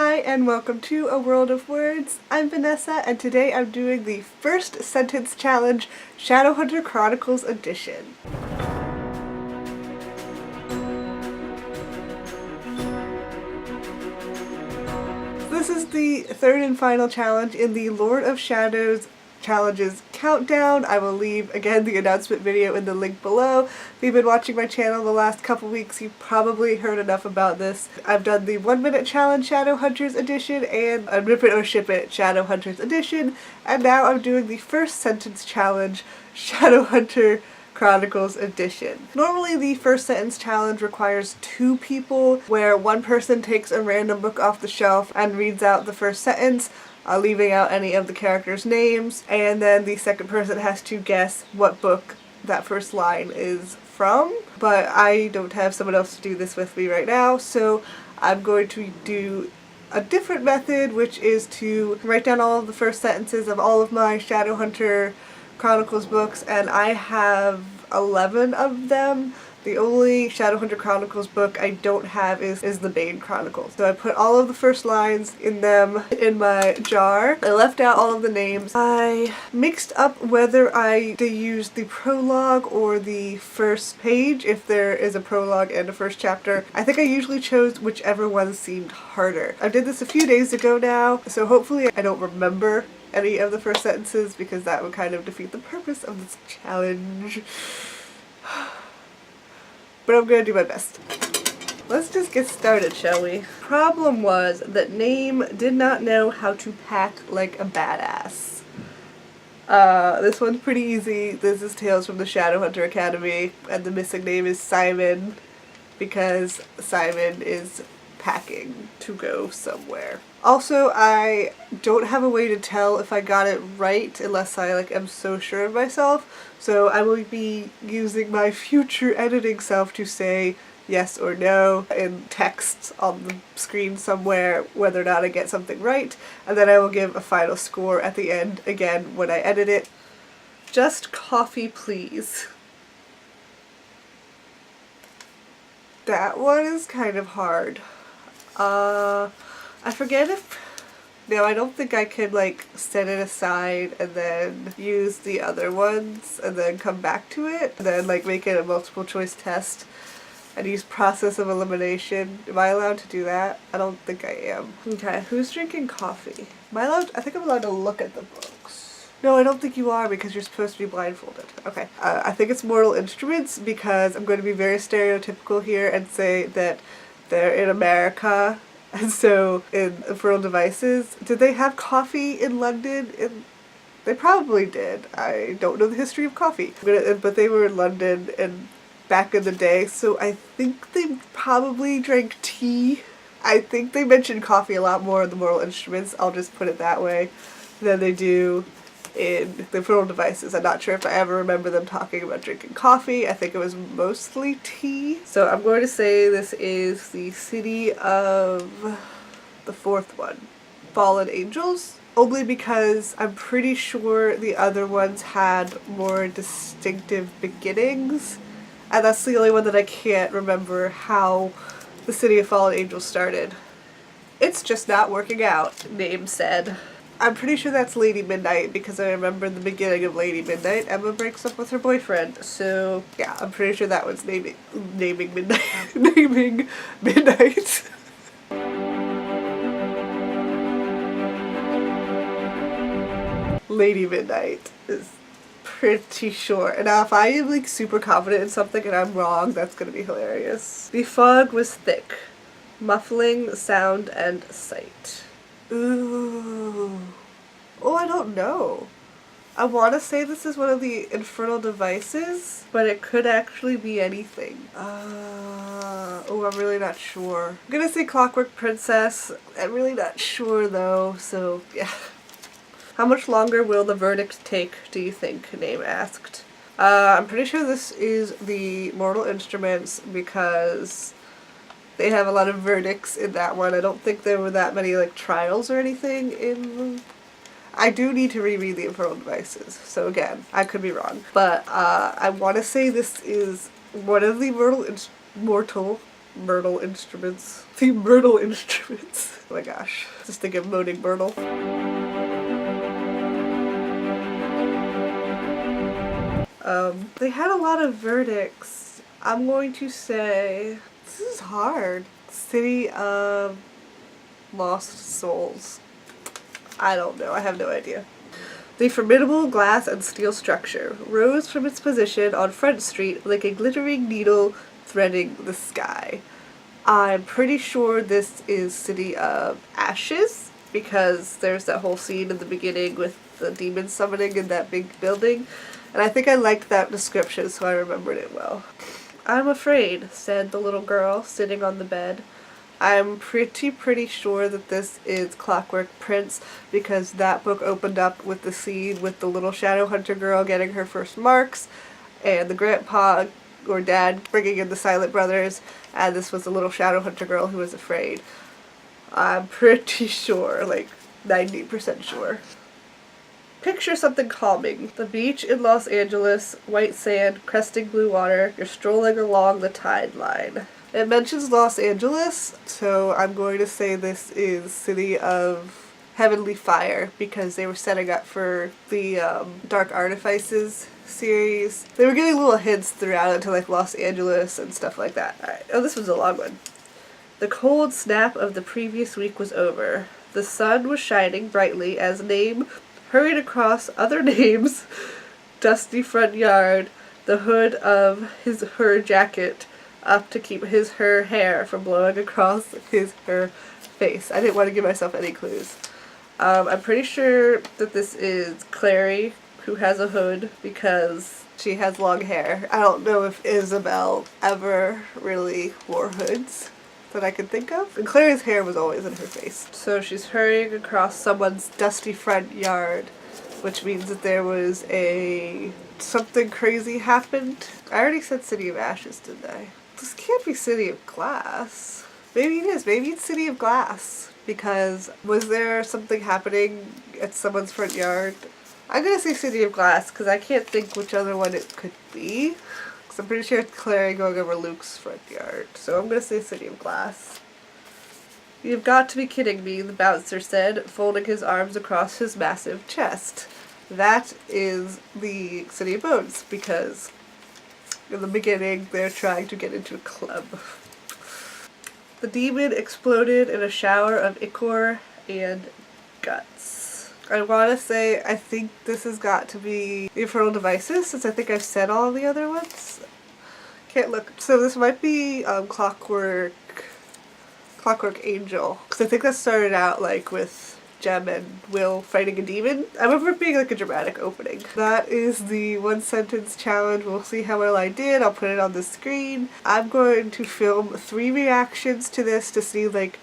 Hi and welcome to A World of Words. I'm Vanessa and today I'm doing the first sentence challenge, Shadowhunter Chronicles Edition. This is the third and final challenge in the Lord of Shadows challenges countdown. I will leave again the announcement video in the link below. If you've been watching my channel the last couple weeks, you've probably heard enough about this. I've done the 1 minute challenge Shadowhunters Edition and a Rip It or Ship It Shadowhunters Edition, and now I'm doing the first sentence challenge Shadowhunter Chronicles Edition. Normally the first sentence challenge requires 2 people, where one person takes a random book off the shelf and reads out the first sentence, leaving out any of the characters' names, and then the second person has to guess what book that first line is from. But I don't have someone else to do this with me right now, so I'm going to do a different method, which is to write down all of the first sentences of all of my Shadowhunter Chronicles books, and I have 11 of them. The only Shadowhunter Chronicles book I don't have is the Bane Chronicles. So I put all of the first lines in them in my jar. I left out all of the names. I mixed up whether I used the prologue or the first page, if there is a prologue and a first chapter. I think I usually chose whichever one seemed harder. I did this a few days ago now, so hopefully I don't remember any of the first sentences, because that would kind of defeat the purpose of this challenge. But I'm gonna do my best. Let's just get started, shall we? Problem was that Name did not know how to pack like a badass. This one's pretty easy. This is Tales from the Shadowhunter Academy, and the missing name is Simon, because Simon is packing to go somewhere. Also, I don't have a way to tell if I got it right unless I am so sure of myself, so I will be using my future editing self to say yes or no in text on the screen somewhere, whether or not I get something right, and then I will give a final score at the end again when I edit it. Just coffee, please. That one is kind of hard. I forget if... No, I don't think I could set it aside and then use the other ones and then come back to it and then make it a multiple choice test and use process of elimination. Am I allowed to do that? I don't think I am. Okay, who's drinking coffee? Am I allowed? I think I'm allowed to look at the books. No, I don't think you are, because you're supposed to be blindfolded. Okay. I think it's Mortal Instruments, because I'm going to be very stereotypical here and say that they're in America. And so, in Infernal Devices, did they have coffee in London? They probably did. I don't know the history of coffee. But they were in London and back in the day, so I think they probably drank tea. I think they mentioned coffee a lot more in the Mortal Instruments, I'll just put it that way, than they do in the Infernal Devices. I'm not sure if I ever remember them talking about drinking coffee. I think it was mostly tea. So I'm going to say this is the city of the fourth one, Fallen Angels, only because I'm pretty sure the other ones had more distinctive beginnings, and that's the only one that I can't remember how the city of Fallen Angels started. It's just not working out, Name said. I'm pretty sure that's Lady Midnight, because I remember the beginning of Lady Midnight, Emma breaks up with her boyfriend. So yeah, I'm pretty sure that was naming Midnight. Naming Midnight. Lady Midnight is pretty sure. And now if I am super confident in something and I'm wrong, that's gonna be hilarious. The fog was thick, muffling sound and sight. Ooh. Oh, I don't know. I want to say this is one of the Infernal Devices, but it could actually be anything. Oh, I'm really not sure. I'm gonna say Clockwork Princess. I'm really not sure though, so yeah. How much longer will the verdict take, do you think? Name asked. I'm pretty sure this is the Mortal Instruments, because they have a lot of verdicts in that one. I don't think there were that many trials or anything in... I do need to reread the Infernal Devices, so again, I could be wrong. But I want to say this is one of the Myrtle Instruments. The Myrtle Instruments. Oh my gosh. Just think of Moaning Myrtle. They had a lot of verdicts. I'm going to say, this is hard. City of Lost Souls. I don't know. I have no idea. The formidable glass and steel structure rose from its position on Front Street like a glittering needle threading the sky. I'm pretty sure this is City of Ashes, because there's that whole scene in the beginning with the demon summoning in that big building, and I think I liked that description, so I remembered it well. I'm afraid, said the little girl sitting on the bed. I'm pretty sure that this is Clockwork Prince, because that book opened up with the scene with the little Shadowhunter girl getting her first marks, and the grandpa or dad bringing in the Silent Brothers, and this was the little Shadowhunter girl who was afraid. I'm pretty sure, like 90% sure. Picture something calming. The beach in Los Angeles, white sand, cresting blue water, you're strolling along the tide line. It mentions Los Angeles, so I'm going to say this is City of Heavenly Fire, because they were setting up for the Dark Artifices series. They were giving little hints throughout it to like Los Angeles and stuff like that. Alright, oh, this was a long one. The cold snap of the previous week was over. The sun was shining brightly as Name hurried across other Names' dusty front yard, the hood of her jacket up to keep her hair from blowing across her face. I didn't want to give myself any clues. I'm pretty sure that this is Clary, who has a hood because she has long hair. I don't know if Isabel ever really wore hoods that I can think of. And Clary's hair was always in her face. So she's hurrying across someone's dusty front yard, which means that there was something crazy happened. I already said City of Ashes, didn't I? This can't be City of Glass. Maybe it is. Maybe it's City of Glass. Because was there something happening at someone's front yard? I'm gonna say City of Glass because I can't think which other one it could be. Because I'm pretty sure it's Clary going over Luke's front yard. So I'm gonna say City of Glass. You've got to be kidding me, the bouncer said, folding his arms across his massive chest. That is the City of Bones, because in the beginning they're trying to get into a club. The demon exploded in a shower of ichor and guts. I want to say I think this has got to be the Infernal Devices, since I think I've said all the other ones. Can't look. So this might be Clockwork Angel, because I think that started out like with Jem and Will fighting a demon. I remember it being like a dramatic opening. That is the one sentence challenge. We'll see how well I did. I'll put it on the screen. I'm going to film 3 reactions to this to see like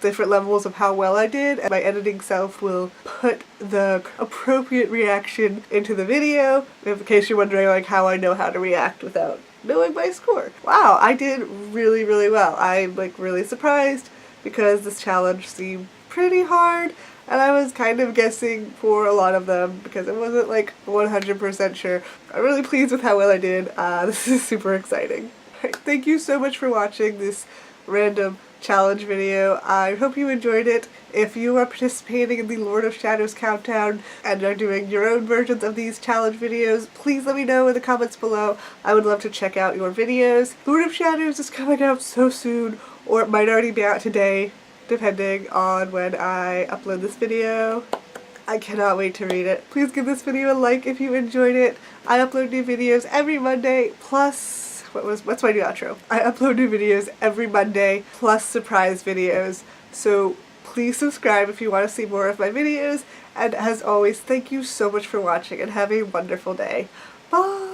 different levels of how well I did, and my editing self will put the appropriate reaction into the video, in case you're wondering like how I know how to react without knowing my score. Wow, I did really, really well. I'm like really surprised because this challenge seemed pretty hard, and I was kind of guessing for a lot of them because I wasn't like 100% sure. I'm really pleased with how well I did. This is super exciting. Right, thank you so much for watching this random challenge video. I hope you enjoyed it. If you are participating in the Lord of Shadows countdown and are doing your own versions of these challenge videos, please let me know in the comments below. I would love to check out your videos. Lord of Shadows is coming out so soon, or it might already be out today, depending on when I upload this video. I cannot wait to read it. Please give this video a like if you enjoyed it. I upload new videos every Monday, plus, what's my new outro? I upload new videos every Monday, plus surprise videos. So please subscribe if you want to see more of my videos. And as always, thank you so much for watching and have a wonderful day. Bye!